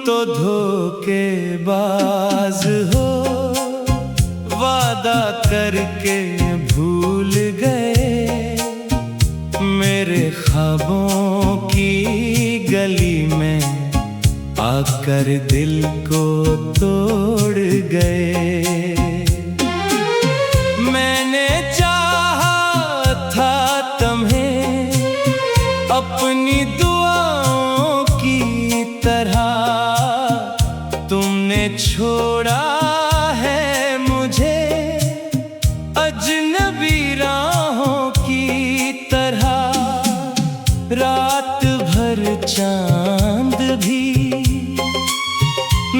तो धोखेबाज हो, वादा करके भूल गए, मेरे ख्वाबों की गली में आकर दिल को तोड़ गए। मैंने चाहा था तुम्हें अपनी दुआओं की तरह, तुमने छोड़ा है मुझे अजनबी राहों की तरह। रात भर चांद भी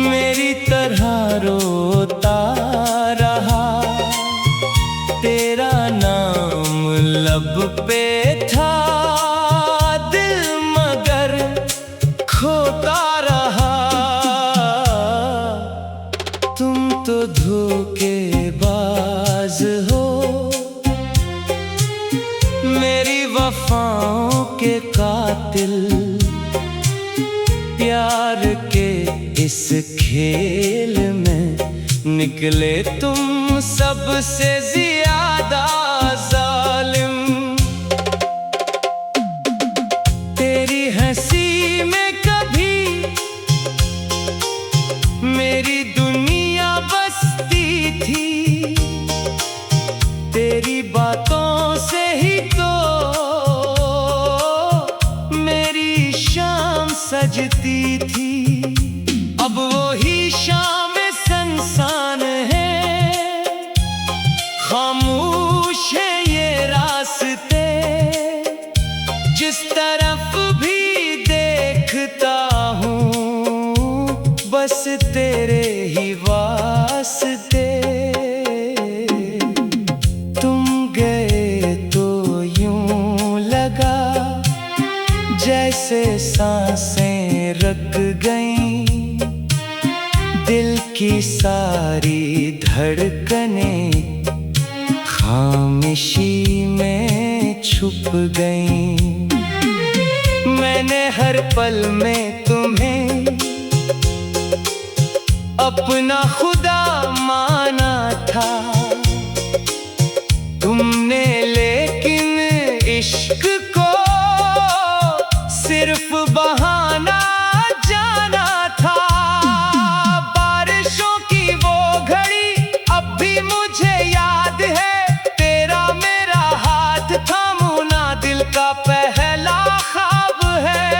मेरी तरह रोता रहा, तेरा नाम लब पे था, दिल मगर खोता रहा। तुम तो धोखेबाज हो, मेरी वफाओं के कातिल, प्यार के इस खेल में निकले तुम सबसे ज्यादा जालिम। तेरी हंसी में कभी मेरी दुनिया बसती थी, तेरी बातों से ही तो मेरी शाम सजती थी। अब वो ही शाम संसान है, खामोश है ये रास्ते, जिस तरफ भी देखता हूँ बस तेरे ही वास्ते। तुम गए तो यूं लगा जैसे सांसें रुक गईं, दिल की सारी धड़कनें खामोशी में छुप गईं। मैंने हर पल में तुम्हें अपना खुदा माना था, तुमने लेकिन इश्क को सिर्फ बहाना जाना था। बारिशों की वो घड़ी अब भी मुझे याद है, तेरा मेरा हाथ थामना दिल का पहला ख्वाब है।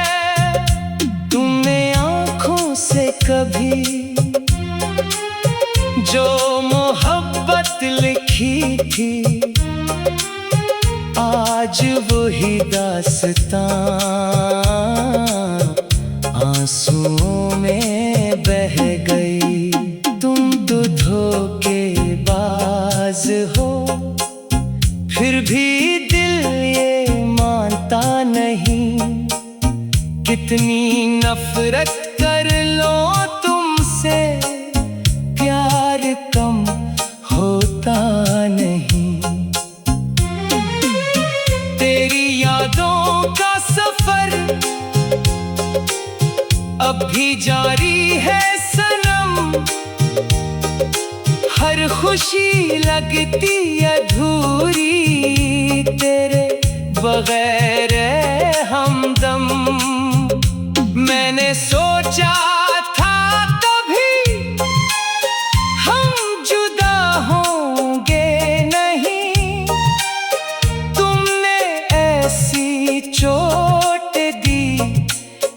तुमने आँखों से कभी जो मोहब्बत लिखी थी, आज वही दास्तां आंसुओं में बह गई। तुम तो धोखेबाज हो, फिर भी दिल ये मानता नहीं, कितनी नफरत कर लो तुमसे प्यार कम होता नहीं। तेरी यादों का सफर अब भी जारी है सनम, हर खुशी लगती अधूरी तेरे बगैर हमदम। मैंने सोचा था कभी हम जुदा होंगे नहीं, तुमने ऐसी चोट दी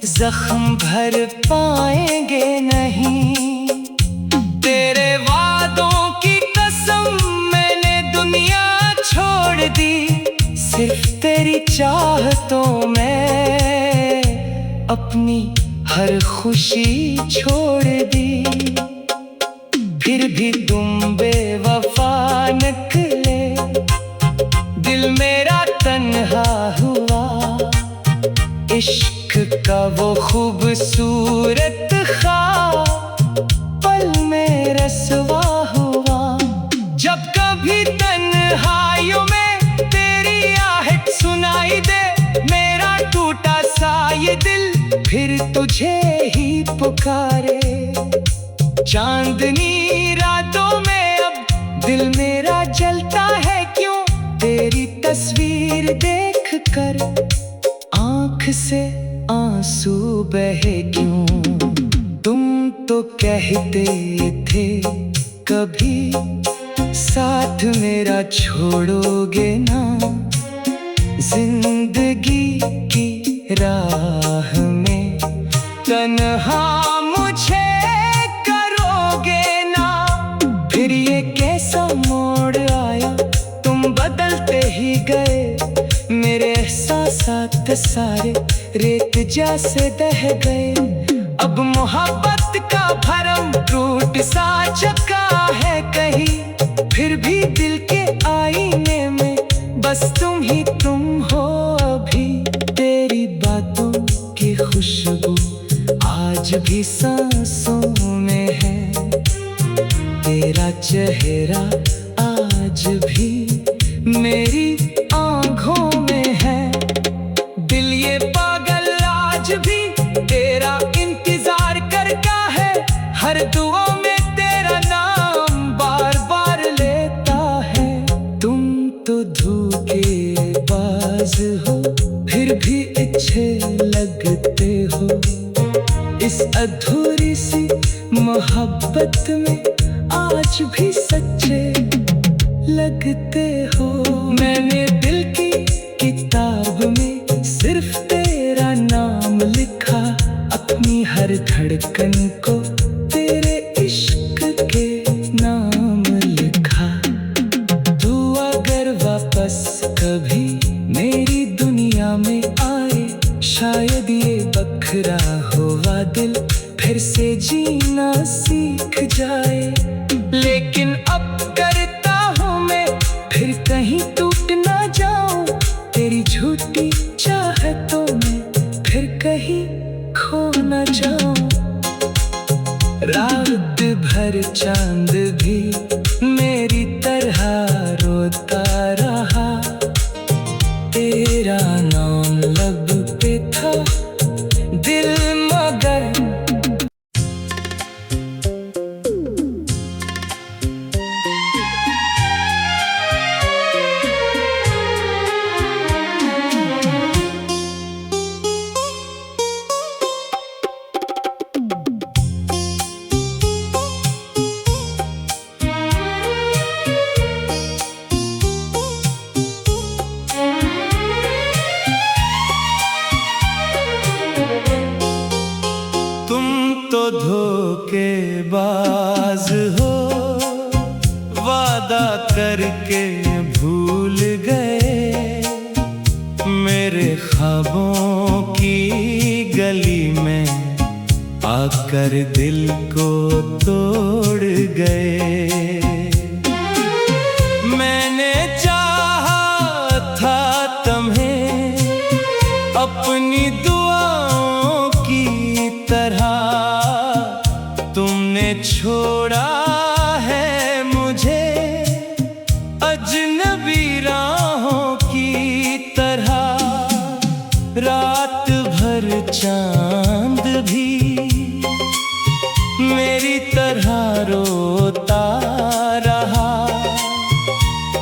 जख्म भर पाएंगे नहीं। तेरे वादों की कसम मैंने दुनिया छोड़ दी, सिर्फ तेरी चाहतों में अपनी हर खुशी छोड़ दी। फिर भी तुम बेवफा निकले, दिल मेरा तन्हा हुआ, इश्क का वो खूबसूरत ख्वाब पल में रसवा हुआ। जब कभी तन्हाइयों में तेरी आहट सुनाई दे, मेरा टूटा सा ये दिल फिर तुझे ही पुकारे। चांदनी रातों में अब दिल मेरा जलता है क्यों, तेरी तस्वीर देख कर आँख से आंसू बहे क्यों। तुम तो कहते थे कभी साथ मेरा छोड़ोगे ना, जिंदगी की राह में तन्हा मुझे करोगे ना। फिर ये कैसा मोड़ आया, तुम बदलते ही गए, मेरे एहसासात सारे रेत जैसे बह गए। अब मोहब्बत का भरम टूट सा चुका है कहीं, फिर भी दिल के आईने में बस तुम ही तुम हो अभी। तेरी बातों की खुशबू आज भी सांसों में है, तेरा चेहरा आज भी मेरी आँखों में है। दिल ये पागल आज भी तेरा इंतजार करता है, हर दुआ में तेरा नाम बार बार लेता है। तुम तो धोखेबाज हो फिर भी अच्छे लगते हो, इस अधूरी सी मोहब्बत में आज भी सच्चे लगते हो। मैंने दिल की किताब में सिर्फ तेरा नाम लिखा, अपनी हर धड़कन को तेरे इश्क के नाम लिखा। तू अगर वापस कभी मेरी दुनिया में आए, शायद ये बखरा हुआ दिल फिर से जीना सीख जाए। लेकिन अब करता हूँ मैं फिर कहीं टूट ना जाऊं, तेरी झूठी चाहतों में फिर कहीं खो ना जाऊं। रात भर चांद भी मेरी तरह रोता रहा, तेरा नाम लब पे था दिल मगर। तो धोखेबाज हो, वादा करके भूल गए, मेरे ख्वाबों की गली में आकर दिल को तोड़ गए। मैंने चाहा था तुम्हें अपनी दुआओं की तरह, तुमने छोड़ा है मुझे अजनबी राहों की तरह। रात भर चांद भी मेरी तरह रोता रहा,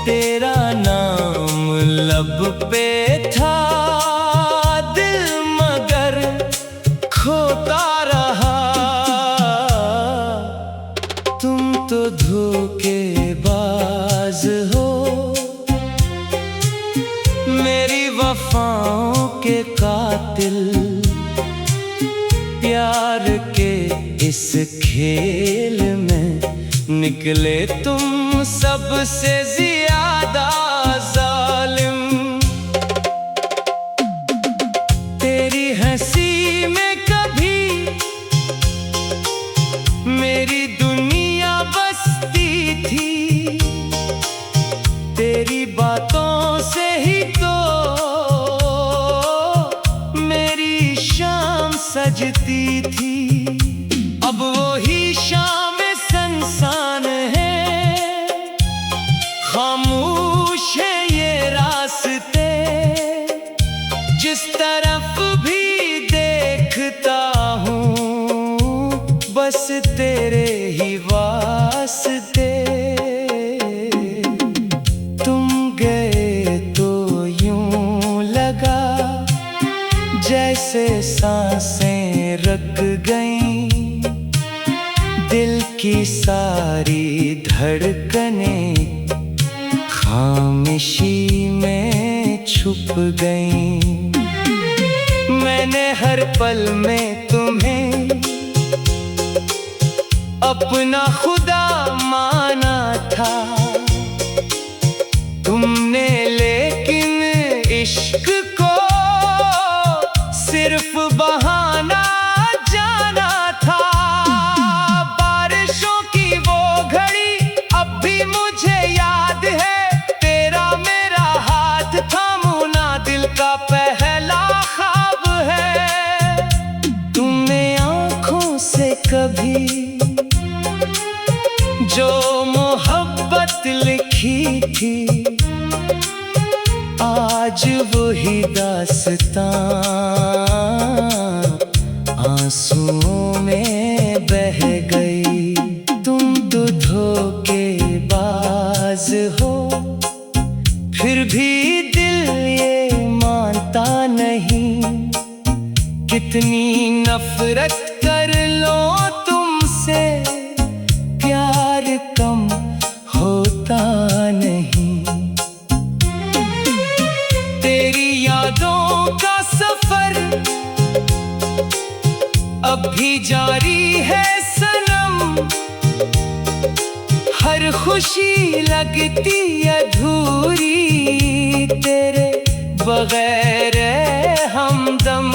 तेरा नाम लब पे था दिल मगर खोता रहा। तुम तो धोखेबाज हो, मेरी वफाओं के कातिल, प्यार के इस खेल में निकले तुम सबसे ज्यादा जालिम। तेरी हंसी में कभी मेरी दुनिया बसती थी, तेरी बातों से ही तो मेरी शाम सजती थी। अब वो ही शाम संसान है, खामोश बस तेरे ही वास्ते। तुम गए तो यूं लगा जैसे सांसें रुक गईं, दिल की सारी धड़कनें खामोशी में छुप गईं। मैंने हर पल में तुम्हें अपना खुदा माना था, तुमने लेकिन इश्क को सिर्फ बहाना जाना था। बारिशों की वो घड़ी अब भी मुझे याद है, तेरा मेरा हाथ थामू ना दिल का पहला ख्वाब है। तुमने आँखों से कभी जो मोहब्बत लिखी थी, आज वही दास्तां आंसुओं में बह गई। तुम तो धोखेबाज हो, फिर भी दिल ये मानता नहीं। कितनी नफरत कर लो तुमसे, प्यार कम होता नहीं। तेरी यादों का सफर अब भी जारी है सनम, हर खुशी लगती अधूरी तेरे बगैर हमदम।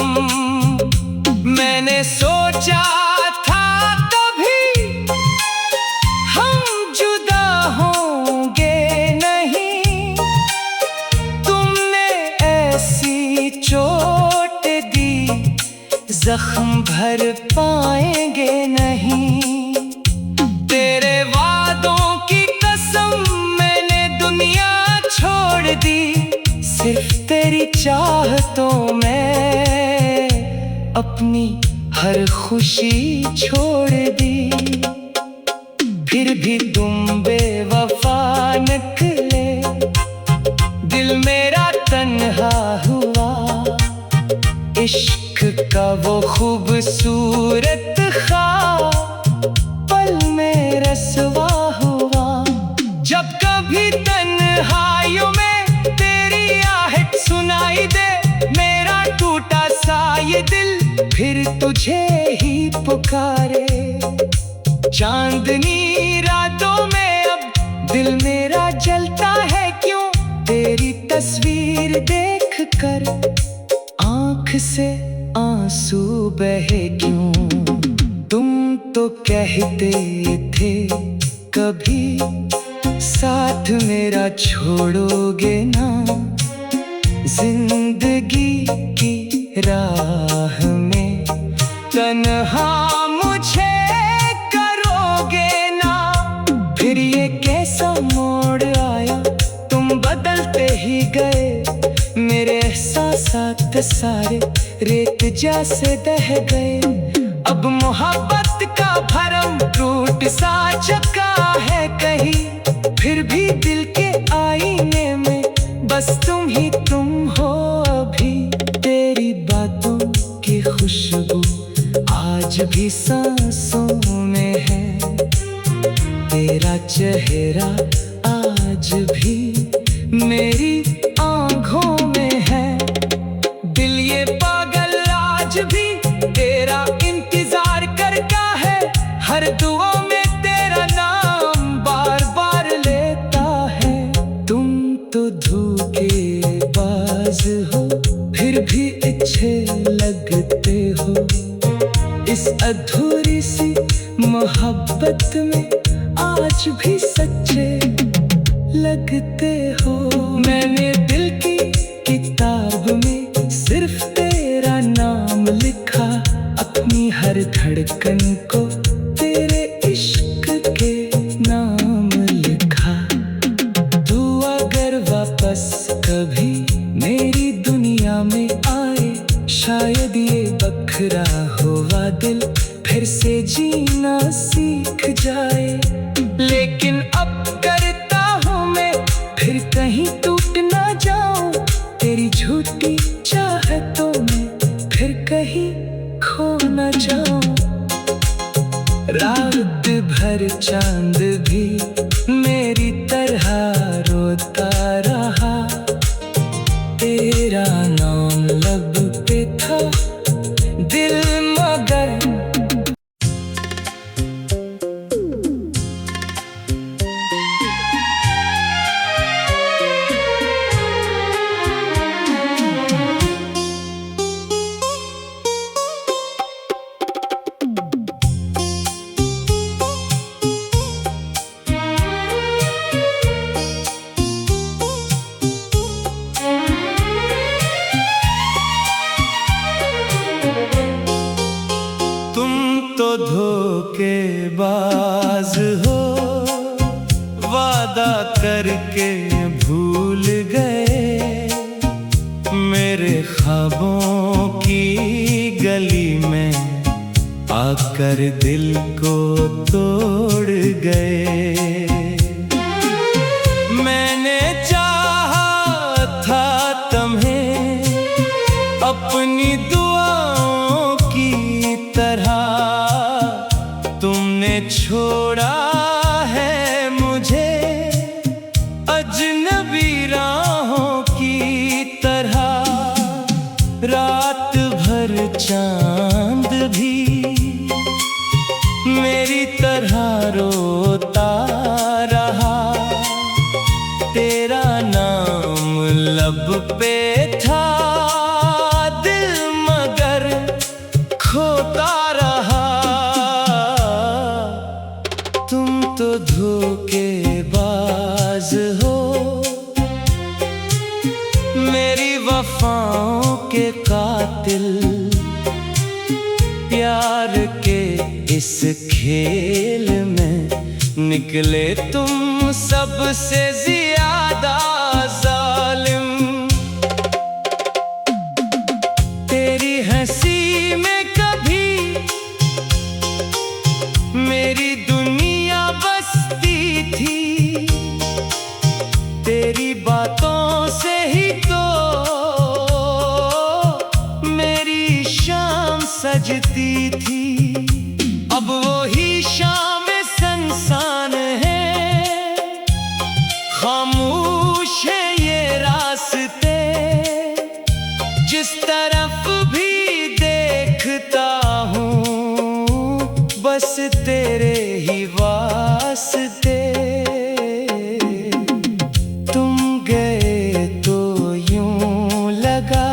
मैंने सोचा था कभी हम जुदा होंगे नहीं, तुमने ऐसी चोट दी जख्म भर पाएंगे नहीं। तेरे वादों की कसम मैंने दुनिया छोड़ दी, सिर्फ तेरी चाहतों में अपनी हर खुशी छोड़ दी। फिर भी तुम बेवफा निकले, दिल मेरा तन्हा हुआ। इश्क का वो खूबसूरत ख्वाब पल में रसवा हुआ। जब कभी तन्हाइयों में तेरी आहट सुनाई दे, मेरा टूटा सा ये दिल फिर तुझे ही पुकारे। चांदनी रातों में अब दिल मेरा जलता है क्यों, तेरी तस्वीर देख कर आँख से आंसू बहे क्यों। तुम तो कहते थे कभी साथ मेरा छोड़ोगे ना, जिंदगी की राह में तन्हा मुझे करोगे ना। फिर ये कैसा मोड़ आया, तुम बदलते ही गए। मेरे एहसासात सारे रेत जैसे दह गए। अब मोहब्बत का भरम टूट सा चुका है कहीं, फिर भी दिल के आईने में बस तुम ही तुम हो अभी। तेरी बातों की खुशबू आज भी सांसों में है, तेरा चेहरा आज भी मेरी आँखों में है। दिल ये पागल आज भी तेरा इंतजार करता है, हर दुआ में तेरा नाम बार बार लेता है। तुम तो धोखेबाज हो, फिर भी अच्छे लगते हो। इस अधूरी सी मोहब्बत में आज भी सच्चे लगते हो। मैंने दिल की किताब में सिर्फ तेरा नाम लिखा, अपनी हर धड़कन को तेरे इश्क के नाम लिखा। तू अगर वापस कभी मेरी दुनिया में आए, शायद ये बखरा हुआ दिल फिर से जीना सीख जाए। लेकिन अब करता हूँ मैं फिर कहीं टूट ना जाऊं, तेरी झूठी चाहतों में फिर कहीं खो ना जाऊं। रात भर चांद भी मेरी तरह रोता रहा, तेरा नाम लब पे था दिल मगर। तुम तो धोखेबाज हो, वादा करके भूल गए। मेरे ख्वाबों की गली में आकर दिल को तोड़ गए। मैंने चाहा था तुम्हें अपनी दुआओं की तरह, तुमने छोड़ा है मुझे अजनबी राहों की तरह। रात भर चांद भी मेरी तरह रोता रहा, तेरा नाम लब पे था दिल मगर खोता रहा। तुम तो धोखेबाज हो, मेरी वफाओं के कातिल। प्यार के इस खेल में निकले तुम सबसे ज्यादा जालिम। तेरी हंसी में कभी मेरी दुनिया बसती थी, तेरी बातों से ही तो मेरी शाम सजती थी। अब वो ही शाम संसान है, खामोश है ये रास्ते। जिस तरफ भी देखता हूँ बस तेरे ही वास्ते। तुम गए तो यूं लगा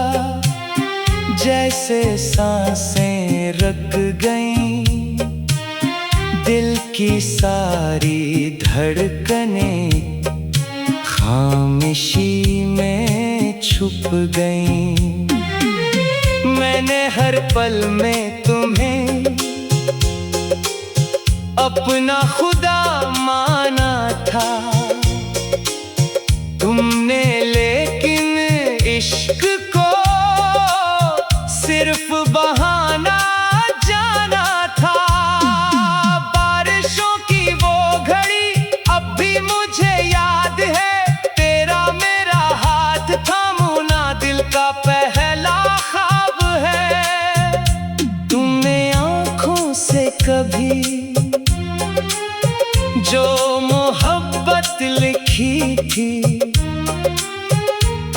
जैसे सांसें रुक गईं, दिल की सारी धड़कनें खामोशी में छुप गईं। मैंने हर पल में तुम्हें अपना खुदा माना था, तुमने लेकिन इश्क को सिर्फ बहाना जाना था। बारिशों की वो घड़ी अब भी मुझे याद है, तेरा मेरा हाथ थामना दिल का पहला ख्वाब है। तुमने आँखों से कभी जो मोहब्बत लिखी थी,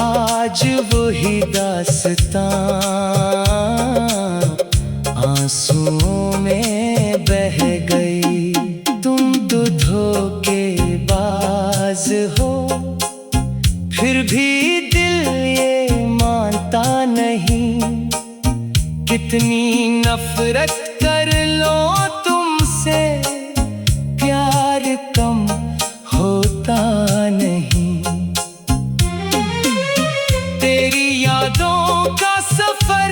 आज वही दास्तां आंसुओं में बह गई। तुम तो धोखेबाज हो, फिर भी दिल ये मानता नहीं। कितनी नफरत कर लो तुमसे, प्यार कम होता नहीं। तेरी यादों का सफर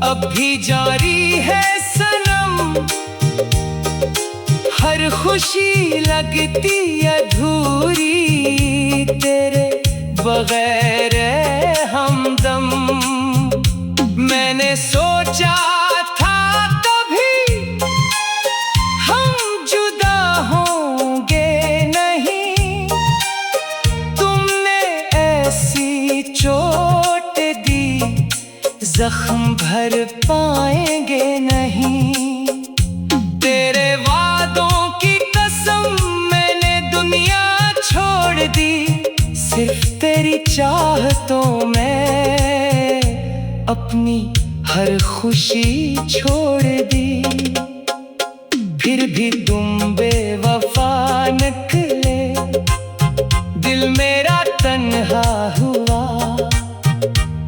अब भी जारी है सनम, हर खुशी लगती अधूरी तेरे बगैर हमदम। मैंने सोचा था चाहतों में अपनी हर खुशी छोड़ दी, फिर भी तुम बेवफा निकले। दिल मेरा तन्हा हुआ,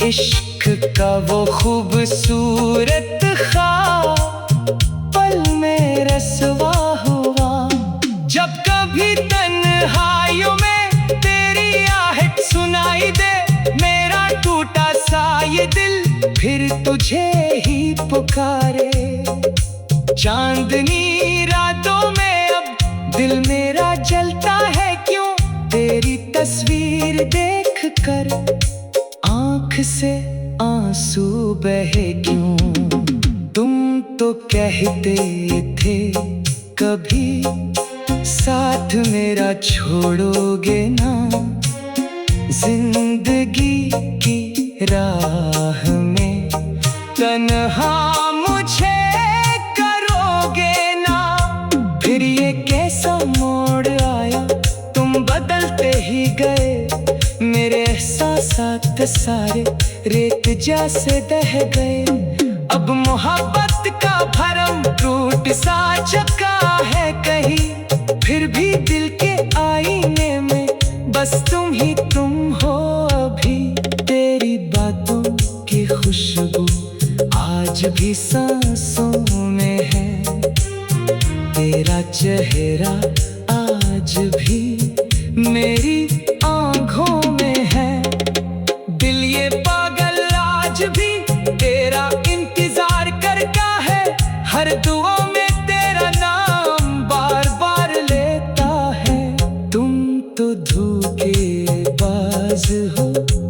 इश्क का वो खूबसूरत ख्वाब पल में रसवा हुआ। जब कभी तन्हाइयों में तेरी आहट सुनाई दे, मेरा टूटा सा ये दिल फिर तुझे ही पुकारे। चांदनी रातों में अब दिल मेरा जलता है क्यों, तेरी तस्वीर देख कर आँख से आंसू बहे क्यों। तुम तो कहते थे कभी साथ मेरा छोड़ोगे ना, जिंदगी की राह में तन्हा मुझे करोगे ना। फिर ये कैसा मोड़ आया, तुम बदलते ही गए। मेरे एहसासात सारे रेत जैसे दह गए। अब मोहब्बत का भरम टूट सा चुका है कहीं, फिर भी दिल के आईने में बस तुम ही तुम हो अभी। तेरी बातों की खुशबू आज भी सांसों में है, तेरा चेहरा आज भी मेरी आँखों में है। दिल ये पागल आज भी तेरा इंतजार करता है, हर दुआ में तेरा नाम बार बार लेता है। तुम तो धोखेबाज हो,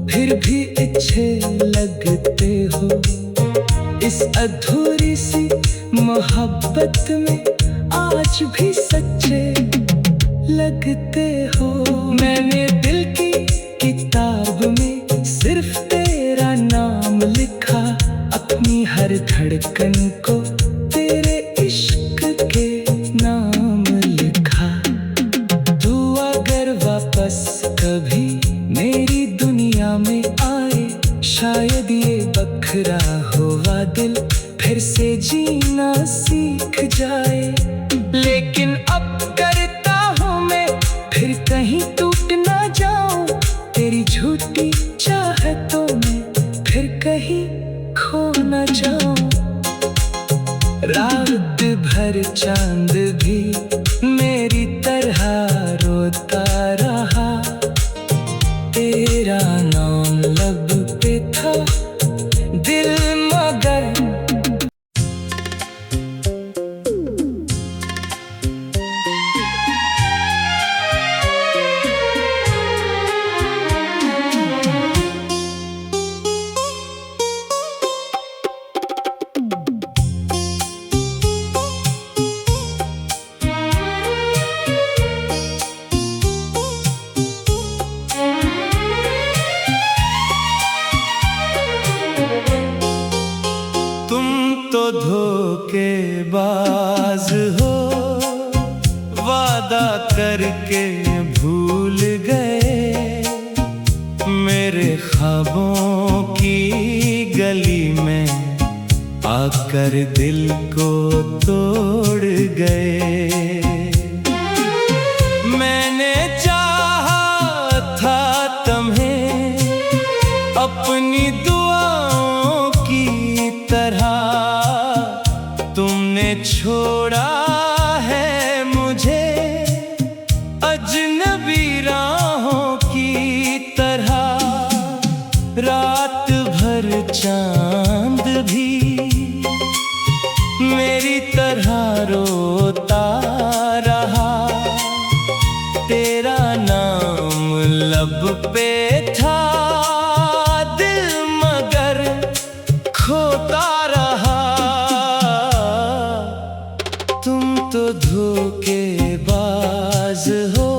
फिर भी अच्छे लगते हो। इस अधूरी सी मोहब्बत में आज भी सच्चे लगते हो। मैंने दिल की किताब में सिर्फ तेरा नाम लिखा, अपनी हर धड़कन को तेरे इश्क के नाम लिखा। तू अगर वापस कभी मेरी दुनिया में आए, शायद ये बखरा हुआ दिल फिर से जीना सीख जाए। लेकिन अब करता हूँ मैं फिर कहीं टूट ना जाऊं, तेरी झूठी चाहतों में फिर कहीं खो ना जाऊं। रात भर चांद भी मेरी तरह रोता रहा, तेरा नाम लब पे था दिल मगर। तो धोखेबाज हो, वादा करके भूल गए। मेरे ख्वाबों की गली में आकर दिल को तोड़ गए। मैंने चाहा था तुम्हें अपनी दुआओं की तरह, तुमने छोड़ा है मुझे अजनबी राहों की तरह। रात भर चांद भी मेरी तरह रोता रहा, तेरा नाम लब पे था दिल मगर खोता रहा। तुम तो धोखेबाज हो,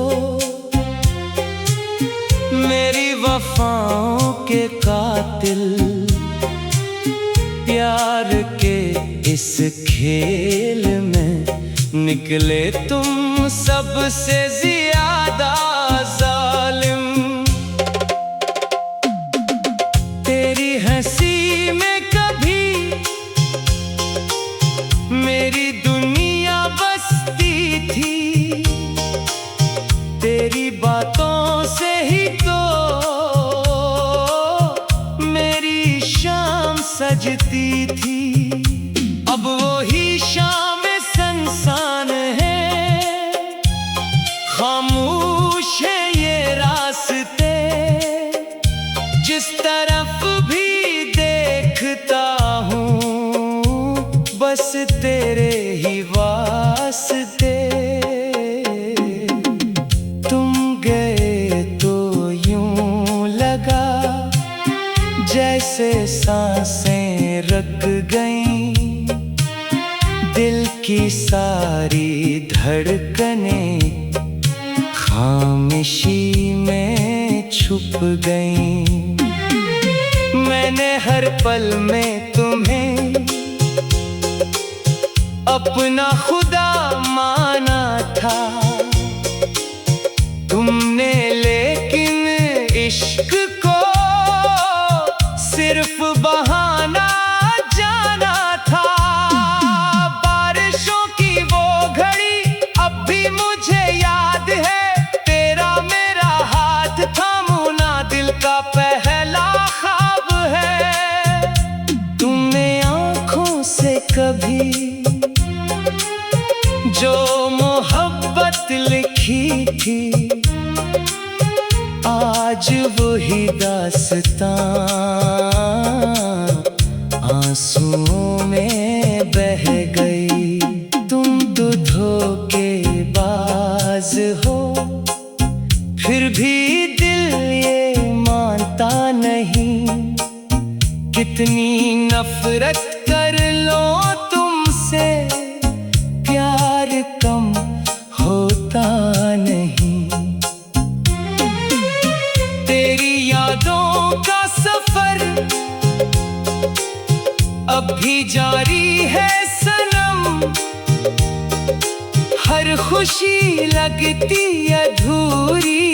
मेरी वफाओं के कातिल। प्यार के इस खेल में निकले तुम सबसे ज्यादा जालिम। तेरे ही वास्ते। तुम गए तो यूं लगा जैसे सांसें रुक गईं, दिल की सारी धड़कनें खामोशी में छुप गईं। मैंने हर पल में तुम्हें अपना खुदा माना था, तुमने लेकिन इश्क को सिर्फ बहाना जाना था। बारिशों की वो घड़ी अब भी मुझे याद है, तेरा मेरा हाथ थामना दिल का पहला ख्वाब है। तुमने आँखों से कभी जो मोहब्बत लिखी थी, आज वही दास्तां आंसुओं में बह गई। तुम तो धोखेबाज हो, फिर भी दिल ये मानता नहीं। कितनी नफरत कर लो तुमसे, प्यार कम होता नहीं। तेरी यादों का सफर अब भी जारी है सनम, हर खुशी लगती अधूरी।